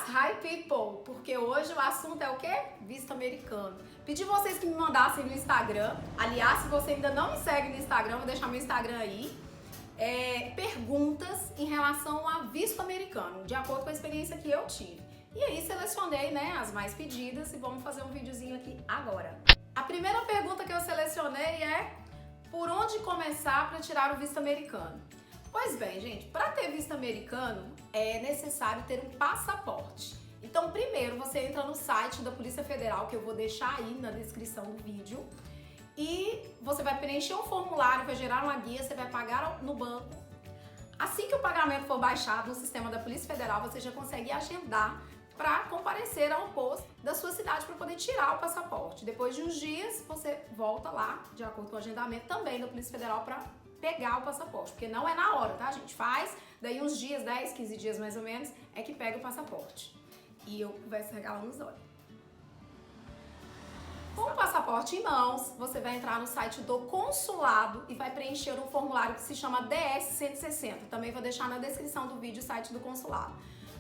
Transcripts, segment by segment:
Hi people, porque hoje o assunto é o quê? Visto americano. Pedi vocês que me mandassem no Instagram. Aliás, se você ainda não me segue no Instagram, vou deixar meu Instagram aí. Perguntas em relação a visto americano, de acordo com a experiência que eu tive. E aí selecionei, né, as mais pedidas e vamos fazer um videozinho aqui agora. A primeira pergunta que eu selecionei é: por onde começar para tirar o visto americano? Pois bem, gente, para ter visto americano é necessário ter um passaporte. Então, primeiro você entra no site da Polícia Federal, que eu vou deixar aí na descrição do vídeo, e você vai preencher um formulário, vai gerar uma guia, você vai pagar no banco. Assim que o pagamento for baixado no sistema da Polícia Federal, você já consegue agendar para comparecer ao posto da sua cidade para poder tirar o passaporte. Depois de uns dias, você volta lá, de acordo com o agendamento também da Polícia Federal, para pegar o passaporte, porque não é na hora, tá? A gente faz, daí uns dias, 10, 15 dias mais ou menos, é que pega o passaporte. E eu converso regalando nos olhos. Com o passaporte em mãos, você vai entrar no site do consulado e vai preencher um formulário que se chama DS-160. Também vou deixar na descrição do vídeo o site do consulado.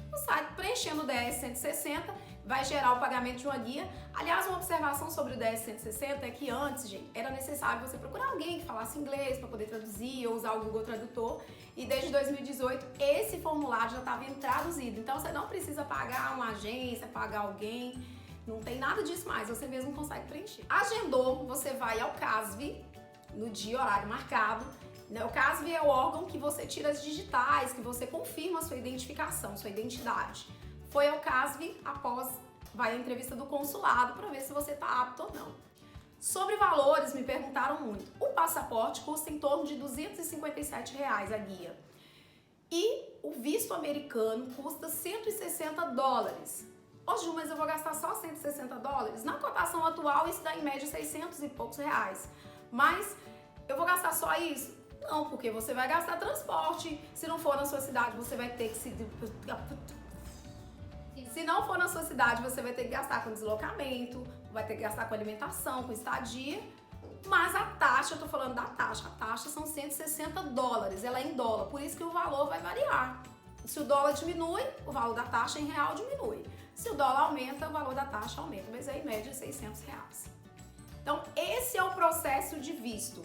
No site, preenchendo o DS-160, vai gerar o pagamento de uma guia. Aliás, uma observação sobre o DS-160 é que antes, gente, era necessário você procurar alguém que falasse inglês para poder traduzir ou usar o Google Tradutor. E desde 2018, esse formulário já está vindo traduzido. Então, você não precisa pagar uma agência, pagar alguém. Não tem nada disso mais, você mesmo consegue preencher. Agendou, você vai ao CASV, no dia e horário marcado. O CASV é o órgão que você tira as digitais, que você confirma a sua identificação, sua identidade. Foi ao CASV, após vai à entrevista do consulado para ver se você está apto ou não. Sobre valores, me perguntaram muito. O passaporte custa em torno de R$257 a guia. E o visto americano custa $160. Ô Ju, mas eu vou gastar só $160? Na cotação atual, isso dá em média 600 e poucos reais. Mas eu vou gastar só isso? Não, porque você vai gastar transporte. Se não for na sua cidade, você vai ter que Se não for na sua cidade, você vai ter que gastar com deslocamento, vai ter que gastar com alimentação, com estadia. Mas a taxa, eu tô falando da taxa, a taxa são $160, ela é em dólar, por isso que o valor vai variar. Se o dólar diminui, o valor da taxa em real diminui. Se o dólar aumenta, o valor da taxa aumenta, mas é em média R$600. Então, esse é o processo de visto.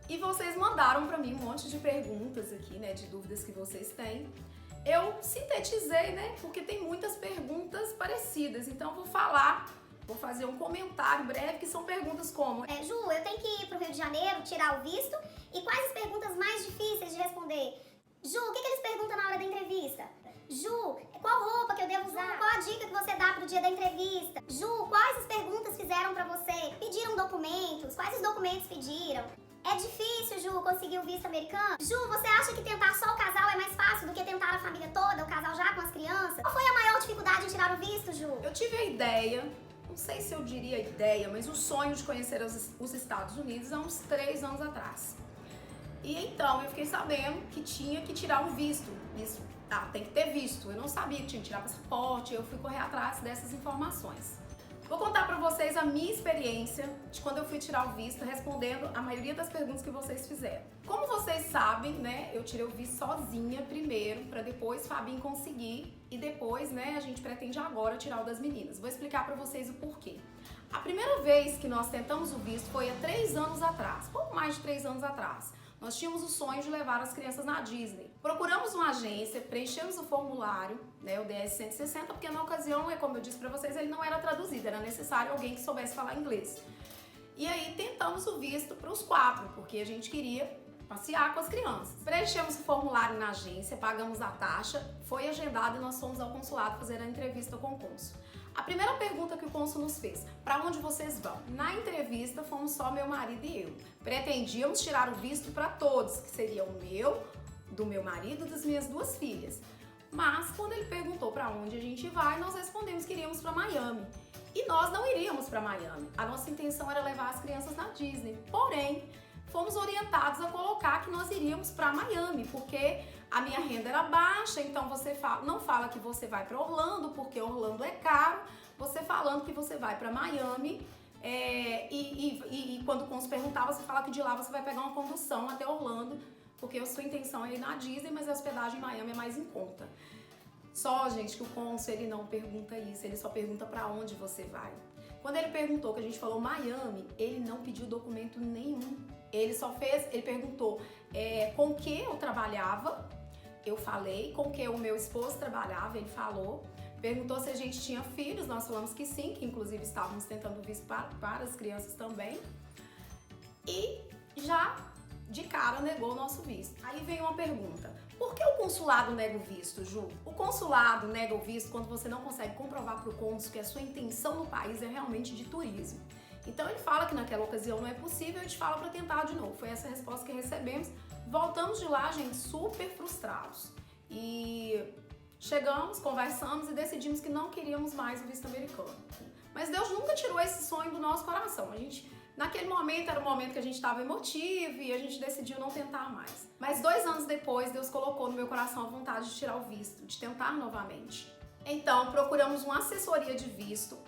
E vocês mandaram para mim um monte de perguntas aqui, né, de dúvidas que vocês têm. Eu sintetizei, né, porque tem muitas perguntas parecidas, então vou fazer um comentário breve, que são perguntas como: Ju, eu tenho que ir pro Rio de Janeiro tirar o visto, e quais as perguntas mais difíceis de responder? Ju, o que eles perguntam na hora da entrevista? Ju, qual roupa que eu devo usar? Qual a dica que você dá pro dia da entrevista? Ju, quais as perguntas fizeram pra você? Pediram documentos? Quais os documentos pediram? É difícil, Ju, conseguir o visto americano? Ju, você acha que tentar só o casal é mais fácil do que tentar a família toda, o casal já com as crianças? Qual foi a maior dificuldade em tirar o visto, Ju? Eu tive a ideia, não sei se eu diria ideia, mas o sonho de conhecer os Estados Unidos há uns 3 anos atrás. E então eu fiquei sabendo que tinha que tirar um visto. Isso, tem que ter visto. Eu não sabia que tinha que tirar passaporte, eu fui correr atrás dessas informações. Vou contar para vocês a minha experiência de quando eu fui tirar o visto, respondendo a maioria das perguntas que vocês fizeram. Como vocês sabem, né, eu tirei o visto sozinha primeiro, para depois Fabinho conseguir, e depois, né, a gente pretende agora tirar o das meninas. Vou explicar para vocês o porquê. A primeira vez que nós tentamos o visto foi há 3 anos atrás, pouco mais de 3 anos atrás. Nós tínhamos o sonho de levar as crianças na Disney. Procuramos uma agência, preenchemos o formulário, né, o DS-160, porque na ocasião, como eu disse para vocês, ele não era traduzido, era necessário alguém que soubesse falar inglês. E aí tentamos o visto para os 4, porque a gente queria passear com as crianças. Preenchemos o formulário na agência, pagamos a taxa, foi agendado e nós fomos ao consulado fazer a entrevista com o cônsul. A primeira pergunta que o cônsul nos fez: para onde vocês vão? Na entrevista fomos só meu marido e eu. Pretendíamos tirar o visto para todos, que seria o meu, do meu marido e das minhas 2 filhas. Mas quando ele perguntou para onde a gente vai, nós respondemos que iríamos para Miami. E nós não iríamos para Miami. A nossa intenção era levar as crianças na Disney. Porém, fomos orientados a colocar que nós iríamos para Miami, porque a minha renda era baixa, então você não fala que você vai para Orlando, porque Orlando é caro, você falando que você vai para Miami, e quando o cônsul perguntava, você fala que de lá você vai pegar uma condução até Orlando, porque a sua intenção é ir na Disney, mas a hospedagem em Miami é mais em conta. Só, gente, que o cônsul, ele não pergunta isso, ele só pergunta para onde você vai. Quando ele perguntou, que a gente falou Miami, ele não pediu documento nenhum. Ele perguntou com que eu trabalhava, eu falei, com que o meu esposo trabalhava, ele falou. Perguntou se a gente tinha filhos, nós falamos que sim, que inclusive estávamos tentando visto para as crianças também. E já de cara negou o nosso visto. Aí vem uma pergunta: por que o consulado nega o visto, Ju? O consulado nega o visto quando você não consegue comprovar para o cônsul que a sua intenção no país é realmente de turismo. Então ele fala que naquela ocasião não é possível, a gente fala para tentar de novo. Foi essa a resposta que recebemos. Voltamos de lá, gente, super frustrados. E chegamos, conversamos e decidimos que não queríamos mais o visto americano. Mas Deus nunca tirou esse sonho do nosso coração. Naquele momento, era um momento que a gente estava emotivo e a gente decidiu não tentar mais. Mas 2 anos depois, Deus colocou no meu coração a vontade de tirar o visto, de tentar novamente. Então, procuramos uma assessoria de visto,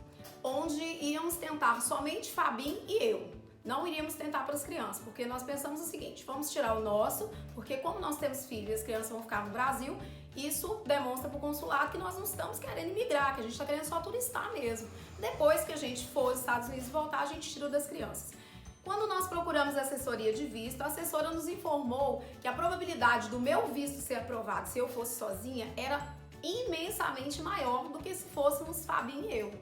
onde íamos tentar somente Fabinho e eu. Não iríamos tentar para as crianças, porque nós pensamos o seguinte: vamos tirar o nosso, porque como nós temos filhos e as crianças vão ficar no Brasil, isso demonstra para o consulado que nós não estamos querendo imigrar, que a gente está querendo só turistar mesmo. Depois que a gente for aos Estados Unidos e voltar, a gente tira das crianças. Quando nós procuramos a assessoria de visto, a assessora nos informou que a probabilidade do meu visto ser aprovado se eu fosse sozinha era imensamente maior do que se fôssemos Fabinho e eu.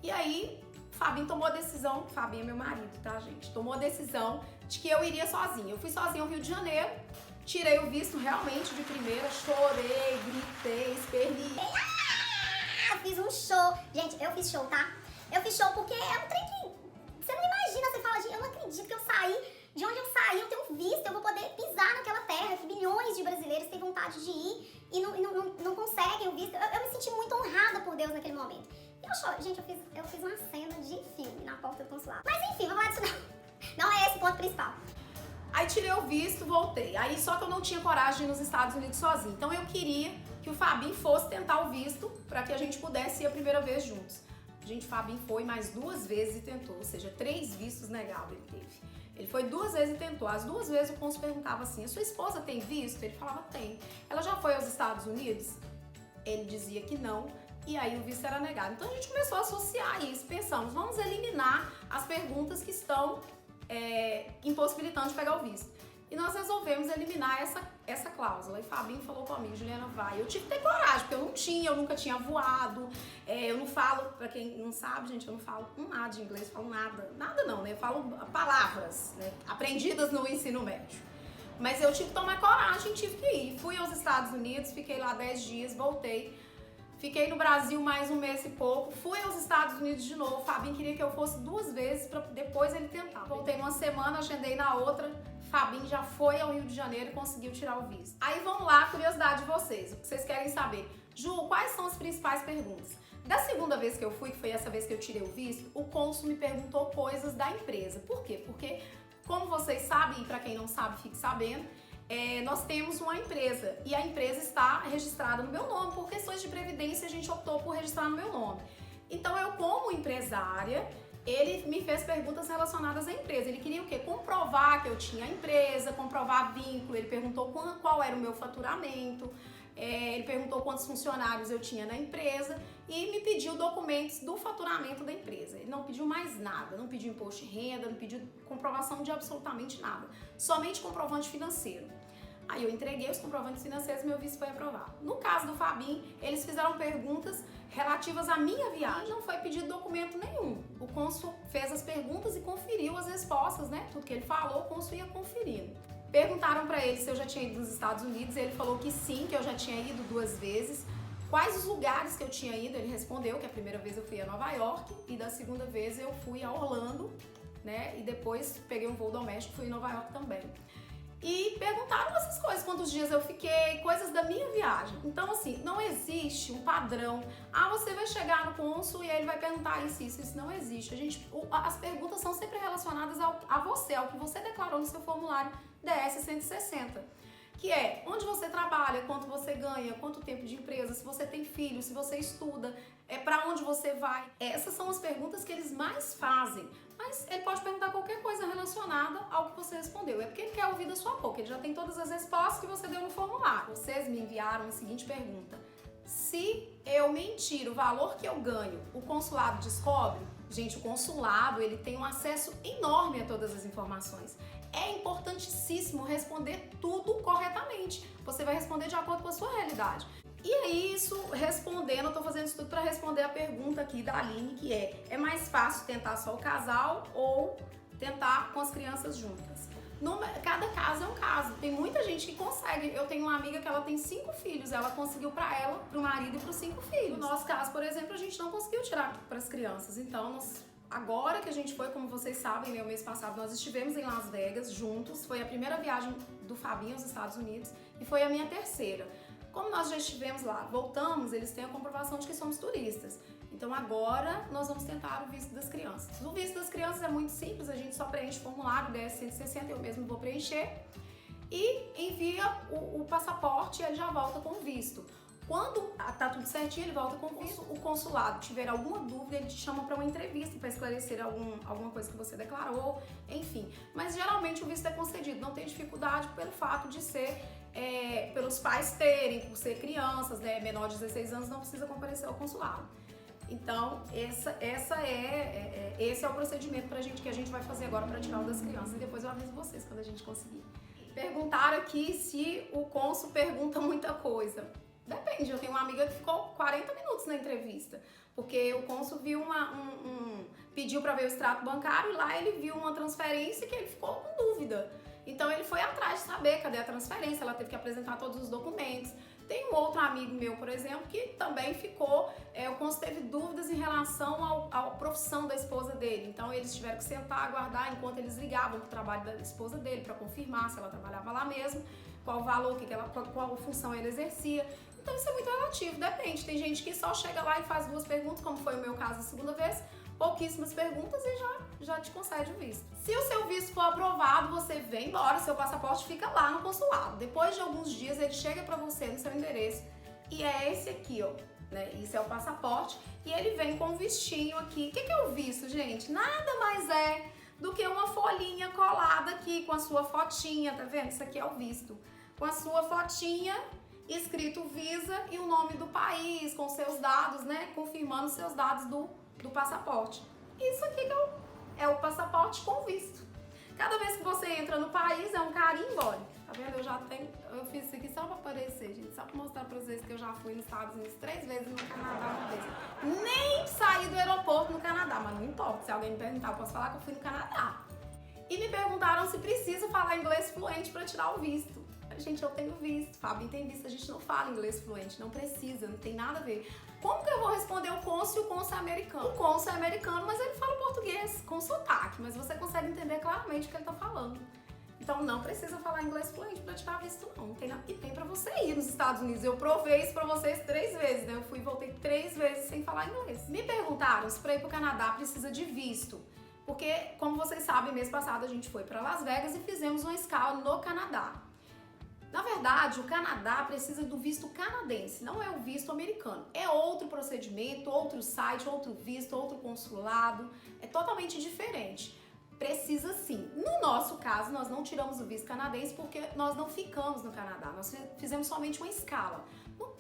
E aí, Fabinho tomou a decisão, Fabinho é meu marido, tá, gente? Tomou a decisão de que eu iria sozinha. Eu fui sozinha ao Rio de Janeiro, tirei o visto realmente de primeira, chorei, gritei, esperneei. Eu fiz um show. Gente, eu fiz show, tá? Eu fiz show porque é um trem que você não imagina. Você fala, gente, eu não acredito que eu saí. De onde eu saí, eu tenho um visto, eu vou poder pisar naquela terra que milhões de brasileiros têm vontade de ir e não conseguem o visto. Eu me senti muito honrada por Deus naquele momento. E eu choro. Gente, eu fiz uma cena de filme na porta do consulado. Mas enfim, vamos lá disso não. Não é esse o ponto principal. Aí tirei o visto, voltei. Aí só que eu não tinha coragem de ir nos Estados Unidos sozinha. Então eu queria que o Fabinho fosse tentar o visto para que a gente pudesse ir a primeira vez juntos. Gente, o Fabinho foi mais 2 vezes e tentou, ou seja, 3 vistos negados ele teve. Ele foi 2 vezes e tentou. As 2 vezes o cônsul perguntava assim: a sua esposa tem visto? Ele falava: tem. Ela já foi aos Estados Unidos? Ele dizia que não. E aí o visto era negado. Então a gente começou a associar isso. Pensamos, vamos eliminar as perguntas que estão impossibilitando de pegar o visto. E nós resolvemos eliminar essa cláusula. E Fabinho falou comigo: Juliana, vai. Eu tive que ter coragem, porque eu nunca tinha voado. Eu não falo, pra quem não sabe, gente, eu não falo nada de inglês, falo nada. Nada não, né? Eu falo palavras, né, aprendidas no ensino médio. Mas eu tive que tomar coragem, tive que ir. Fui aos Estados Unidos, fiquei lá 10 dias, voltei. Fiquei no Brasil mais 1 mês e pouco, fui aos Estados Unidos de novo. O Fabinho queria que eu fosse 2 vezes para depois ele tentar. Voltei numa semana, agendei na outra. Fabinho já foi ao Rio de Janeiro e conseguiu tirar o visto. Aí vamos lá, curiosidade de vocês, o que vocês querem saber. Ju, quais são as principais perguntas? Da segunda vez que eu fui, que foi essa vez que eu tirei o visto, o cônsul me perguntou coisas da empresa. Por quê? Porque, como vocês sabem, e para quem não sabe, fique sabendo, nós temos uma empresa e a empresa está registrada no meu nome. Por questões de previdência, a gente optou por registrar no meu nome. Então, eu, como empresária, ele me fez perguntas relacionadas à empresa. Ele queria o quê? Comprovar que eu tinha a empresa, comprovar vínculo. Ele perguntou qual era o meu faturamento, ele perguntou quantos funcionários eu tinha na empresa e me pediu documentos do faturamento da empresa. Ele não pediu mais nada, não pediu imposto de renda, não pediu comprovação de absolutamente nada, somente comprovante financeiro. Aí eu entreguei os comprovantes financeiros e meu visto foi aprovado. No caso do Fabinho, eles fizeram perguntas relativas à minha viagem. Não foi pedido documento nenhum. O cônsul fez as perguntas e conferiu as respostas, né? Tudo que ele falou, o cônsul ia conferindo. Perguntaram para ele se eu já tinha ido nos Estados Unidos, ele falou que sim, que eu já tinha ido 2 vezes. Quais os lugares que eu tinha ido? Ele respondeu que a primeira vez eu fui a Nova York e da segunda vez eu fui a Orlando, né? E depois peguei um voo doméstico e fui em Nova York também. E perguntaram essas coisas, quantos dias eu fiquei, coisas da minha viagem. Então, assim, não existe um padrão. Você vai chegar no cônsul e ele vai perguntar isso não existe. As perguntas são sempre relacionadas a você, ao que você declarou no seu formulário DS 160. Que é onde você trabalha, quanto você ganha, quanto tempo de empresa, se você tem filho, se você estuda, para onde você vai. Essas são as perguntas que eles mais fazem. Mas ele pode perguntar qualquer coisa relacionada ao que você respondeu. É porque ele quer ouvir da sua boca, ele já tem todas as respostas que você deu no formulário. Vocês me enviaram a seguinte pergunta: Se eu mentir o valor que eu ganho, o consulado descobre? Gente, o consulado, ele tem um acesso enorme a todas as informações. É importantíssimo responder tudo corretamente. Você vai responder de acordo com a sua realidade. E aí, isso respondendo, eu tô fazendo isso tudo para responder a pergunta aqui da Aline, que é mais fácil tentar só o casal ou tentar com as crianças juntas? Cada caso é um caso. Tem muita gente que consegue. Eu tenho uma amiga que ela tem 5 filhos. Ela conseguiu para ela, pro marido e pros 5 filhos. No nosso caso, por exemplo, a gente não conseguiu tirar para as crianças. Então, agora que a gente foi, como vocês sabem, né, o mês passado nós estivemos em Las Vegas juntos. Foi a primeira viagem do Fabinho aos Estados Unidos e foi a minha terceira. Como nós já estivemos lá, voltamos, eles têm a comprovação de que somos turistas. Então agora nós vamos tentar o visto das crianças. O visto das crianças é muito simples, a gente só preenche o formulário DS-160, eu mesmo vou preencher, e envia o passaporte e ele já volta com o visto. Quando tá tudo certinho, ele volta com o visto. O consulado tiver alguma dúvida, ele te chama para uma entrevista para esclarecer alguma coisa que você declarou, enfim. Mas geralmente o visto é concedido, não tem dificuldade pelo fato de ser, pelos pais terem, por ser crianças, né, menor de 16 anos, não precisa comparecer ao consulado. Então, esse é o procedimento que a gente vai fazer agora para tirar o das crianças. E depois eu aviso vocês quando a gente conseguir. Perguntaram aqui se o cônsul pergunta muita coisa. Depende, eu tenho uma amiga que ficou 40 minutos na entrevista. Porque o cônsul viu pediu para ver o extrato bancário e lá ele viu uma transferência que ele ficou com dúvida. Então ele foi atrás de saber cadê a transferência, ela teve que apresentar todos os documentos. Tem um outro amigo meu, por exemplo, que também ficou, o cônsul teve dúvidas em relação à profissão da esposa dele. Então eles tiveram que sentar, aguardar enquanto eles ligavam para o trabalho da esposa dele para confirmar se ela trabalhava lá mesmo, qual o valor, qual função ela exercia. Então isso é muito relativo, depende. Tem gente que só chega lá e faz 2 perguntas, como foi o meu caso a segunda vez, pouquíssimas perguntas e já te concede o visto. Se o seu visto for aprovado, você vem embora, seu passaporte fica lá no consulado. Depois de alguns dias, ele chega para você no seu endereço e é esse aqui, ó, né? Isso é o passaporte e ele vem com um vistinho aqui. O que é o visto, gente? Nada mais é do que uma folhinha colada aqui com a sua fotinha, tá vendo? Isso aqui é o visto. Com a sua fotinha, escrito Visa e o nome do país, com seus dados, né? Confirmando os seus dados do passaporte. Isso aqui que é o passaporte com visto. Cada vez que você entra no país é um carimbo, olha. Tá vendo? Eu fiz isso aqui só pra aparecer, gente. Só pra mostrar pra vocês que eu já fui nos Estados Unidos 3 vezes e no Canadá 1 vez. Nem saí do aeroporto no Canadá, mas não importa. Se alguém me perguntar, eu posso falar que eu fui no Canadá. E me perguntaram se precisa falar inglês fluente pra tirar o visto. Gente, eu tenho visto, Fábio tem visto, a gente não fala inglês fluente, não precisa, não tem nada a ver. Como que eu vou responder o cônsul e o cônsul é americano? O cônsul é americano, mas ele fala português com sotaque, mas você consegue entender claramente o que ele tá falando. Então não precisa falar inglês fluente para tirar visto não. E tem para você ir nos Estados Unidos. Eu provei isso para vocês 3 vezes, né? Eu fui e voltei 3 vezes sem falar inglês. Me perguntaram se para ir pro Canadá precisa de visto. Porque, como vocês sabem, mês passado a gente foi para Las Vegas e fizemos uma escala no Canadá. Na verdade, o Canadá precisa do visto canadense, não é o visto americano. É outro procedimento, outro site, outro visto, outro consulado, é totalmente diferente. Precisa sim. No nosso caso, nós não tiramos o visto canadense porque nós não ficamos no Canadá, nós fizemos somente uma escala.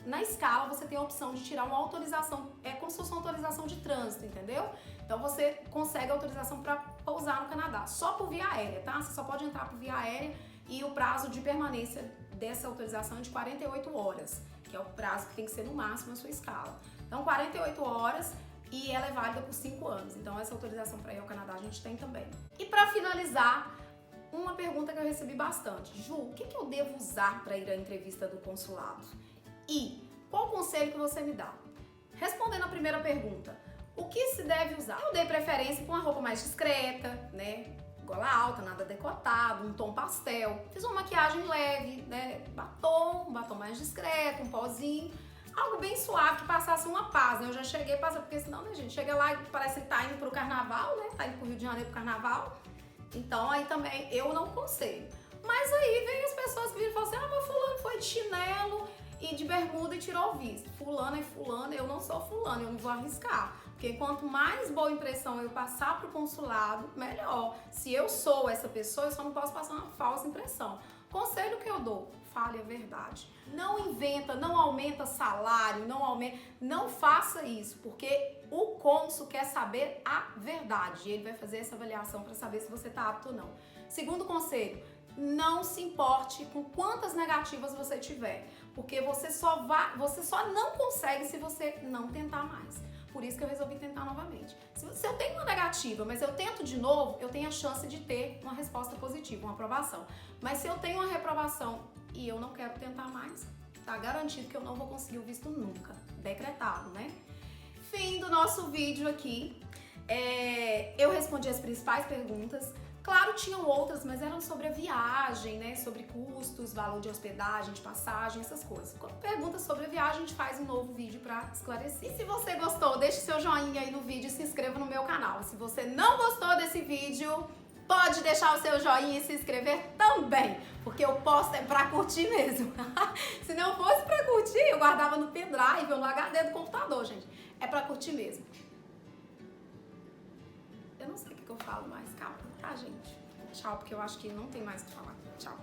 Na escala, você tem a opção de tirar uma autorização, é como se fosse uma autorização de trânsito, entendeu? Então você consegue autorização para pousar no Canadá, só por via aérea, tá? Você só pode entrar por via aérea e o prazo de permanência dessa autorização é de 48 horas, que é o prazo que tem que ser no máximo a sua escala. Então 48 horas e ela é válida por 5 anos. Então essa autorização para ir ao Canadá a gente tem também. E para finalizar, uma pergunta que eu recebi bastante. Ju, o que eu devo usar para ir à entrevista do consulado? E qual conselho que você me dá? Respondendo a primeira pergunta, o que se deve usar? Eu dei preferência com uma roupa mais discreta, né? Gola alta, nada decotado, um tom pastel. Fiz uma maquiagem leve, né? Um batom mais discreto, um pozinho. Algo bem suave que passasse uma paz, né? Eu já cheguei passando, porque senão, né, gente? Chega lá e parece que tá indo pro carnaval, né? Tá indo pro Rio de Janeiro pro carnaval. Então, aí também eu não aconselho. Mas aí vem as pessoas que viram e falam assim, mas fulano foi de chinelo e de bermuda e tirou o visto. Fulano é fulano, eu não sou fulano, eu não vou arriscar. Porque quanto mais boa impressão eu passar pro consulado, melhor. Se eu sou essa pessoa, eu só não posso passar uma falsa impressão. Conselho que eu dou, fale a verdade. Não inventa, não aumenta salário, não faça isso, porque o cônsul quer saber a verdade. Ele vai fazer essa avaliação para saber se você está apto ou não. Segundo conselho, não se importe com quantas negativas você tiver, porque você só não consegue se você não tentar mais. Por isso que eu resolvi tentar novamente. Se eu tenho uma negativa, mas eu tento de novo, eu tenho a chance de ter uma resposta positiva, uma aprovação. Mas se eu tenho uma reprovação e eu não quero tentar mais, tá garantido que eu não vou conseguir o visto nunca. Decretado, né? Fim do nosso vídeo aqui. Eu respondi as principais perguntas. Claro, tinham outras, mas eram sobre a viagem, né? Sobre custos, valor de hospedagem, de passagem, essas coisas. Quando perguntas sobre a viagem, a gente faz um novo vídeo pra esclarecer. E se você gostou, deixe seu joinha aí no vídeo e se inscreva no meu canal. Se você não gostou desse vídeo, pode deixar o seu joinha e se inscrever também, porque eu posto pra curtir mesmo. Se não fosse pra curtir, eu guardava no pendrive ou no HD do computador, gente. É pra curtir mesmo. Eu não sei o que eu falo mais. Calma, tá, gente? Tchau, porque eu acho que não tem mais o que falar. Tchau.